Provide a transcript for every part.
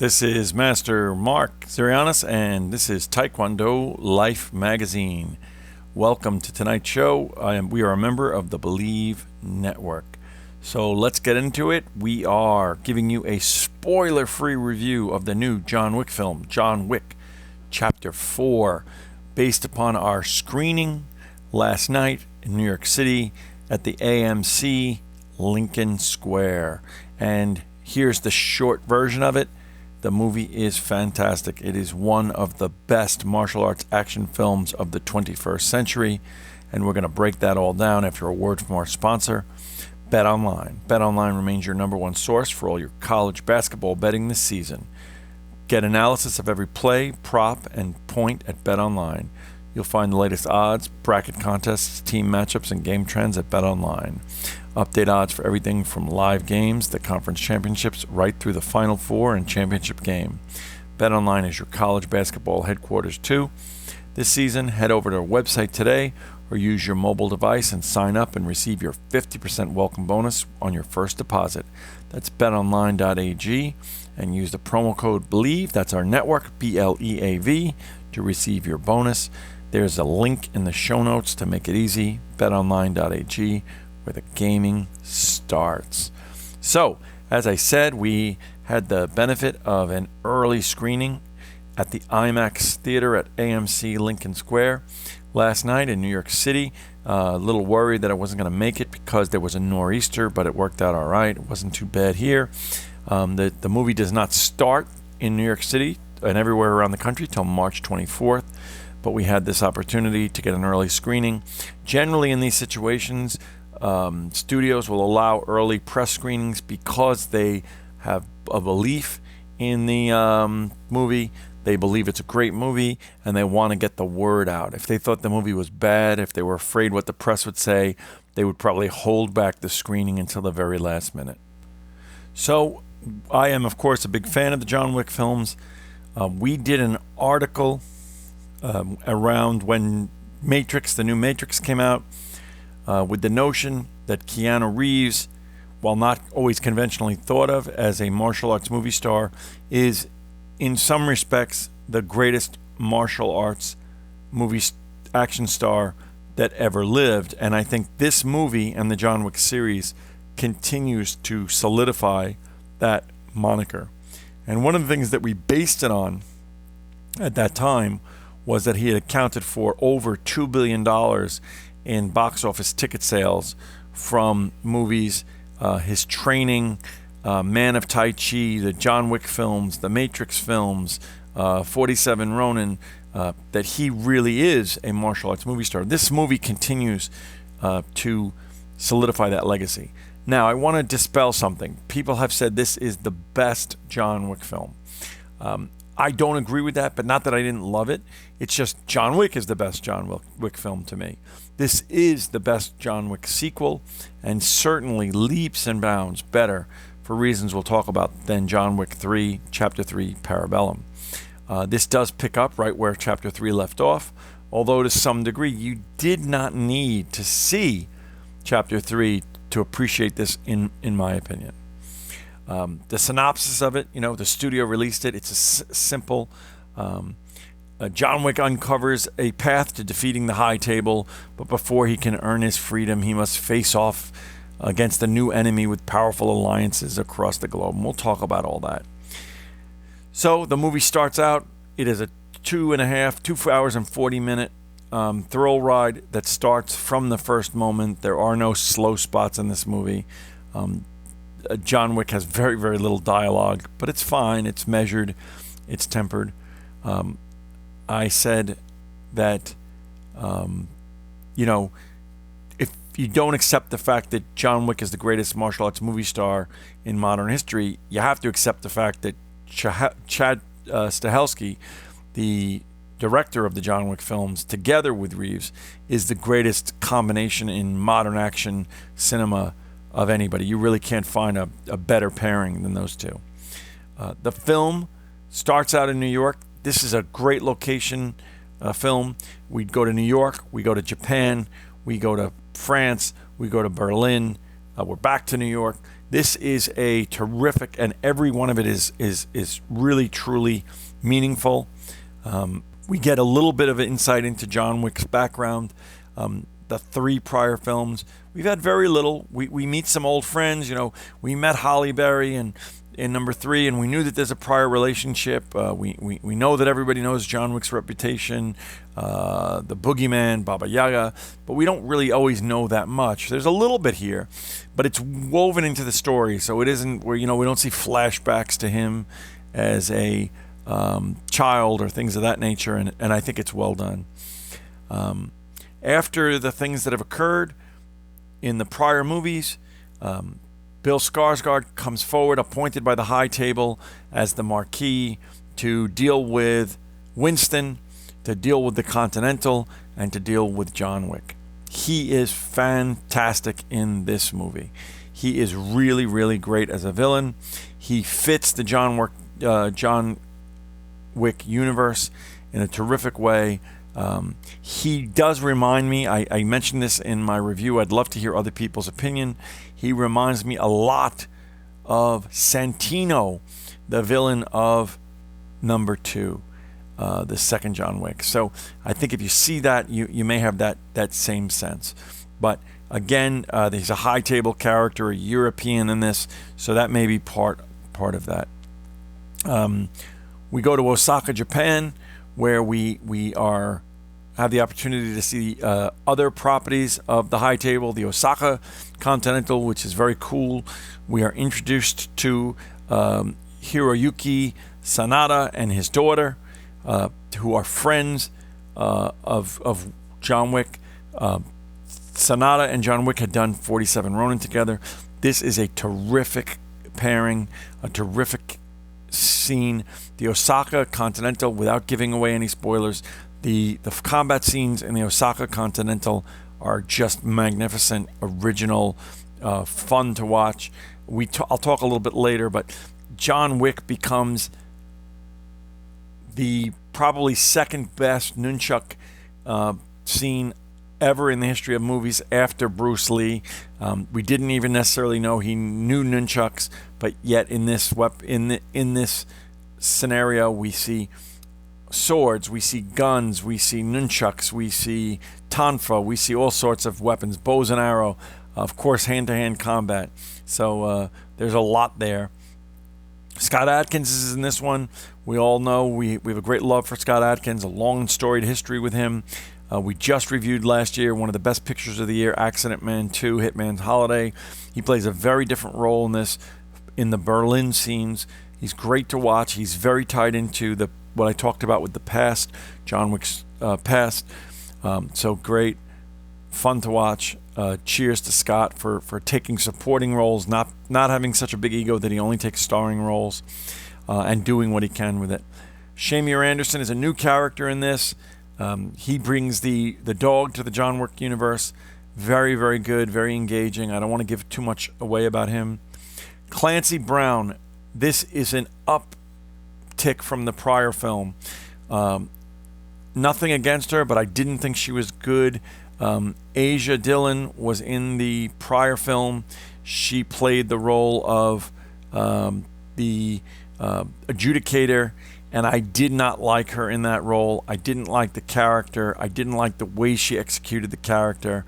This is Master Marc Zirogiannis, and this is Taekwondo Life Magazine. Welcome to tonight's show. We are a member of the Believe Network. So let's get into it. We are giving you a spoiler-free review of the new John Wick film, John Wick, Chapter 4, based upon our screening last night in New York City at the AMC Lincoln Square. And here's the short version of it. The movie is fantastic. It is one of the best martial arts action films of the 21st century, and we're going to break that all down after a word from our sponsor, BetOnline. BetOnline remains your number one source for all your college basketball betting this season. Get analysis of every play, prop, and point at BetOnline. You'll find the latest odds, bracket contests, team matchups, and game trends at BetOnline. Update odds for everything from live games, the conference championships, right through the Final Four and championship game. BetOnline is your college basketball headquarters too. This season, head over to our website today or use your mobile device and sign up and receive your 50% welcome bonus on your first deposit. That's betonline.ag and use the promo code BELIEVE, that's our network, BLEAV, to receive your bonus. There's a link in the show notes to make it easy, betonline.ag, where the gaming starts. So, as I said, we had the benefit of an early screening at the IMAX Theater at AMC Lincoln Square last night in New York City. A little worried that I wasn't going to make it because there was a nor'easter, but it worked out all right. It wasn't too bad here. The movie does not start in New York City and everywhere around the country till March 24th, but we had this opportunity to get an early screening. Generally in these situations, studios will allow early press screenings because they have a belief in the movie. They believe it's a great movie, and they want to get the word out. If they thought the movie was bad, if they were afraid what the press would say, they would probably hold back the screening until the very last minute. So I am, of course, a big fan of the John Wick films. We did an article around when the new Matrix came out, with the notion that Keanu Reeves, while not always conventionally thought of as a martial arts movie star, is in some respects the greatest martial arts movie action star that ever lived. And I think this movie and the John Wick series continues to solidify that moniker. And one of the things that we based it on at that time was that he had accounted for over $2 billion in box office ticket sales from movies, his training, Man of Tai Chi, the John Wick films, the Matrix films, 47 Ronin, that he really is a martial arts movie star. This movie continues to solidify that legacy. Now, I want to dispel something. People have said this is the best John Wick film. I don't agree with that, but not that I didn't love it. It's just John Wick is the best John Wick film to me. This is the best John Wick sequel, and certainly leaps and bounds better, for reasons we'll talk about, than John Wick 3, Chapter 3, Parabellum. This does pick up right where Chapter 3 left off, although to some degree you did not need to see Chapter 3 to appreciate this, in my opinion. The synopsis of it, the studio released it. It's a simple. John Wick uncovers a path to defeating the High Table, but before he can earn his freedom, he must face off against a new enemy with powerful alliances across the globe. And we'll talk about all that. So the movie starts out. It is a 2 hours and 40-minute thrill ride that starts from the first moment. There are no slow spots in this movie. John Wick has very, very little dialogue, but it's fine. It's measured. It's tempered. I said that, if you don't accept the fact that John Wick is the greatest martial arts movie star in modern history, you have to accept the fact that Chad Stahelski, the director of the John Wick films, together with Reeves, is the greatest combination in modern action cinema of anybody. You really can't find a better pairing than those two. The film starts out in New York. This is a great location film. We go to New York, we go to Japan, we go to France, we go to Berlin, we're back to New York. This is a terrific, and every one of it is really, truly meaningful. We get a little bit of insight into John Wick's background. The 3 prior films, we've had very little. We meet some old friends. We met Halle Berry in number 3, and we knew that there's a prior relationship. We know that everybody knows John Wick's reputation, the boogeyman, Baba Yaga, but we don't really always know that much. There's a little bit here, but it's woven into the story, so it isn't where we don't see flashbacks to him as a child or things of that nature, and I think it's well done. After the things that have occurred in the prior movies, Bill Skarsgård comes forward, appointed by the High Table as the Marquis to deal with Winston, to deal with the Continental, and to deal with John Wick. He is fantastic in this movie. He is really, really great as a villain. He fits the John Wick universe in a terrific way. He does remind me, I mentioned this in my review, I'd love to hear other people's opinion. He reminds me a lot of Santino, the villain of number 2, the second John Wick. So I think if you see that, you may have that same sense. But again, he's a high table character, a European in this, so that may be part of that. We go to Osaka, Japan, where we have the opportunity to see other properties of the High Table, the Osaka Continental, which is very cool. We are introduced to Hiroyuki Sanada and his daughter, who are friends of John Wick. Sanada and John Wick had done 47 Ronin together. This is a terrific pairing, a terrific scene. The Osaka Continental, without giving away any spoilers, the combat scenes in the Osaka Continental are just magnificent, original, fun to watch. I'll talk a little bit later, but John Wick becomes the probably second best nunchuck scene ever in the history of movies after Bruce Lee. We didn't even necessarily know he knew nunchucks, but yet in this in this scenario, we see swords, we see guns, we see nunchucks, we see tonfa, we see all sorts of weapons, bows and arrow, of course hand-to-hand combat. So there's a lot there. Scott Adkins is in this one. We all know we have a great love for Scott Adkins, a long and storied history with him. We just reviewed last year one of the best pictures of the year, Accident Man 2, Hitman's Holiday. He plays a very different role in this, in the Berlin scenes. He's great to watch. He's very tied into what I talked about with the past, John Wick's past. So great, fun to watch. Cheers to Scott for taking supporting roles, not having such a big ego that he only takes starring roles, and doing what he can with it. Shamir Anderson is a new character in this. He brings the dog to the John Wick universe. Very, very good, very engaging. I don't want to give too much away about him. Clancy Brown, this is an uptick from the prior film. Nothing against her, but I didn't think she was good. Asia Dillon was in the prior film. She played the role of the adjudicator, and I did not like her in that role. I didn't like the character. I didn't like the way she executed the character.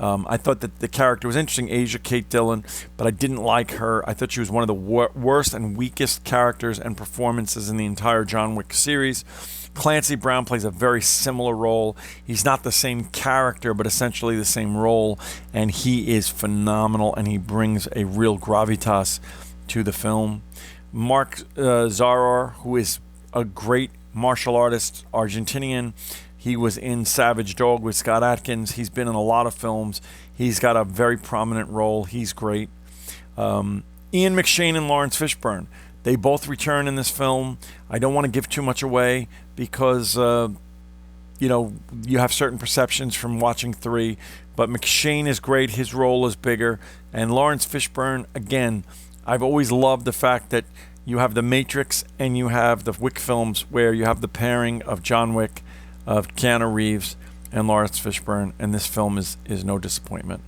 I thought that the character was interesting, Asia Kate Dillon, but I didn't like her. I thought she was one of the worst and weakest characters and performances in the entire John Wick series. Clancy Brown plays a very similar role. He's not the same character, but essentially the same role, and he is phenomenal, and he brings a real gravitas to the film. Marc Zirogiannis, who is a great martial artist, Argentinian. He was in Savage Dog with Scott Adkins. He's been in a lot of films. He's got a very prominent role. He's great. Ian McShane and Lawrence Fishburne. They both return in this film. I don't want to give too much away because, you have certain perceptions from watching 3. But McShane is great. His role is bigger. And Lawrence Fishburne, again, I've always loved the fact that you have The Matrix and you have the Wick films where you have the pairing of John Wick, of Keanu Reeves, and Lawrence Fishburne, and this film is no disappointment.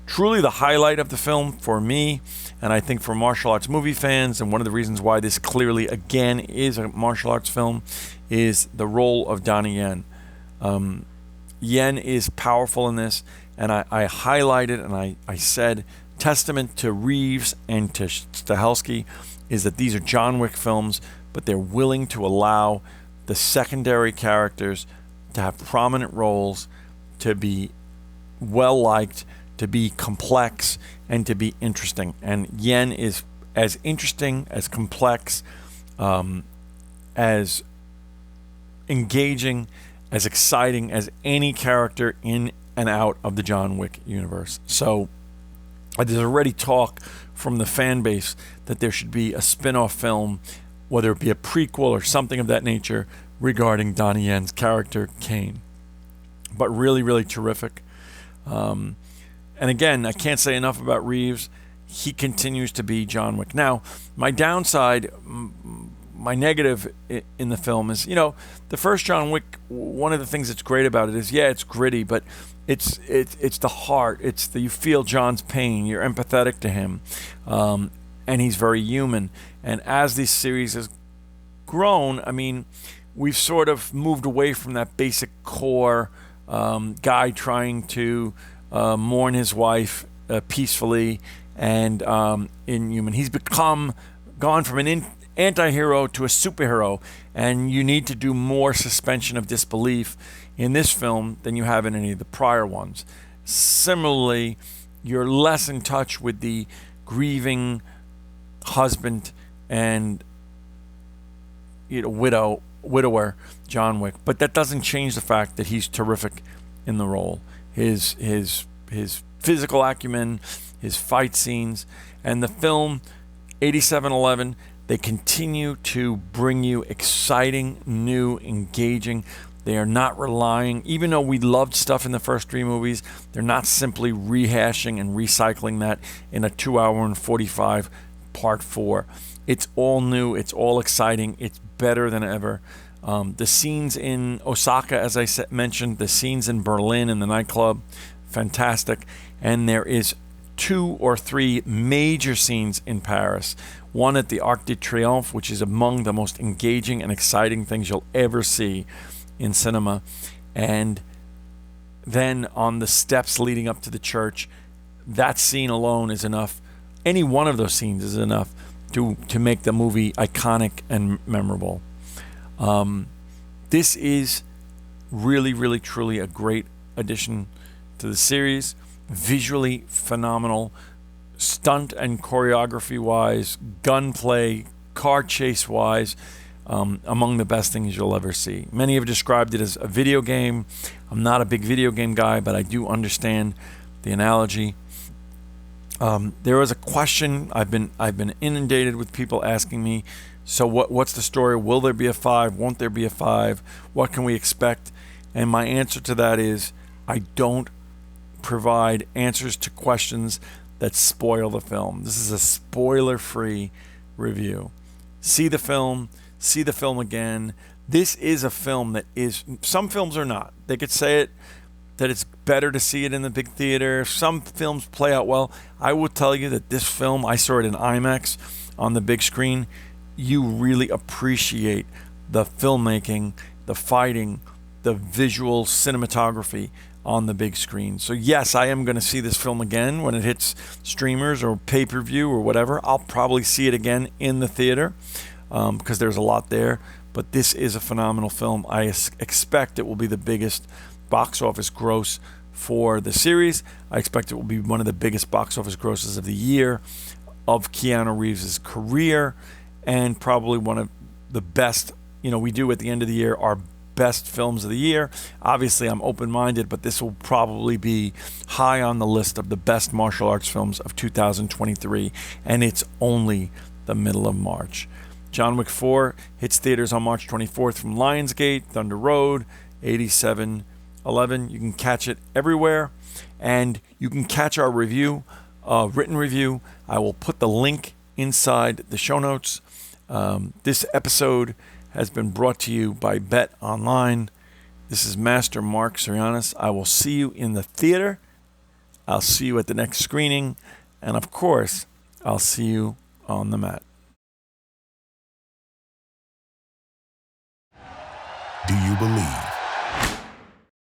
truly the highlight of the film for me, and I think for martial arts movie fans, and one of the reasons why this clearly, again, is a martial arts film, is the role of Donnie Yen. Yen is powerful in this, and I highlighted and I said, testament to Reeves and to Stahelski is that these are John Wick films, but they're willing to allow the secondary characters to have prominent roles, to be well-liked, to be complex, and to be interesting. And Yen is as interesting, as complex, as engaging, as exciting as any character in and out of the John Wick universe. So there's already talk from the fan base that there should be a spin-off film, whether it be a prequel or something of that nature, regarding Donnie Yen's character, Kane. But really, really terrific. And again, I can't say enough about Reeves. He continues to be John Wick. Now, my downside, my negative in the film is, the first John Wick, one of the things that's great about it is, it's gritty, but it's the heart. It's you feel John's pain. You're empathetic to him. And he's very human. And as this series has grown, we've sort of moved away from that basic core guy trying to mourn his wife peacefully and inhuman. He's gone from an anti-hero to a superhero, and you need to do more suspension of disbelief in this film than you have in any of the prior ones. Similarly, you're less in touch with the grieving husband and widower John Wick, but that doesn't change the fact that he's terrific in the role. His physical acumen, his fight scenes, and the film 8711, they continue to bring you exciting, new, engaging. They are not relying, even though we loved stuff in the first three movies, they're not simply rehashing and recycling that in a 2 hour and 45 part 4. It's all new, it's all exciting, it's better than ever. The scenes in Osaka, as I mentioned, the scenes in Berlin in the nightclub, fantastic. And there is 2 or 3 major scenes in Paris. One at the Arc de Triomphe, which is among the most engaging and exciting things you'll ever see in cinema. And then on the steps leading up to the church, that scene alone is enough. Any one of those scenes is enough to make the movie iconic and memorable. This is really, really, truly a great addition to the series. Visually phenomenal, stunt and choreography wise, gunplay, car chase wise, among the best things you'll ever see. Many have described it as a video game. I'm not a big video game guy, but I do understand the analogy. There was a question. I've been inundated with people asking me, so what's the story? Will there be a 5? Won't there be a 5? What can we expect? And my answer to that is, I don't provide answers to questions that spoil the film. This is a spoiler-free review. See the film again. This is a film that is, some films are not. They could say it, that it's better to see it in the big theater. Some films play out well. I will tell you that this film, I saw it in IMAX on the big screen. You really appreciate the filmmaking, the fighting, the visual cinematography on the big screen. So yes, I am going to see this film again when it hits streamers or pay-per-view or whatever. I'll probably see it again in the theater because there's a lot there. But this is a phenomenal film. I expect it will be the biggest box office gross for the series. I expect it will be one of the biggest box office grosses of the year of Keanu Reeves' career, and probably one of the best, we do at the end of the year our best films of the year. Obviously, I'm open-minded, but this will probably be high on the list of the best martial arts films of 2023, and it's only the middle of March. John Wick 4 hits theaters on March 24th from Lionsgate, Thunder Road, 8711. You can catch it everywhere, and you can catch our review, written review. I will put the link inside the show notes. This episode has been brought to you by Bet Online. This is Master Marc Zirogiannis. I will see you in the theater. I'll see you at the next screening. And of course, I'll see you on the mat. Do you believe?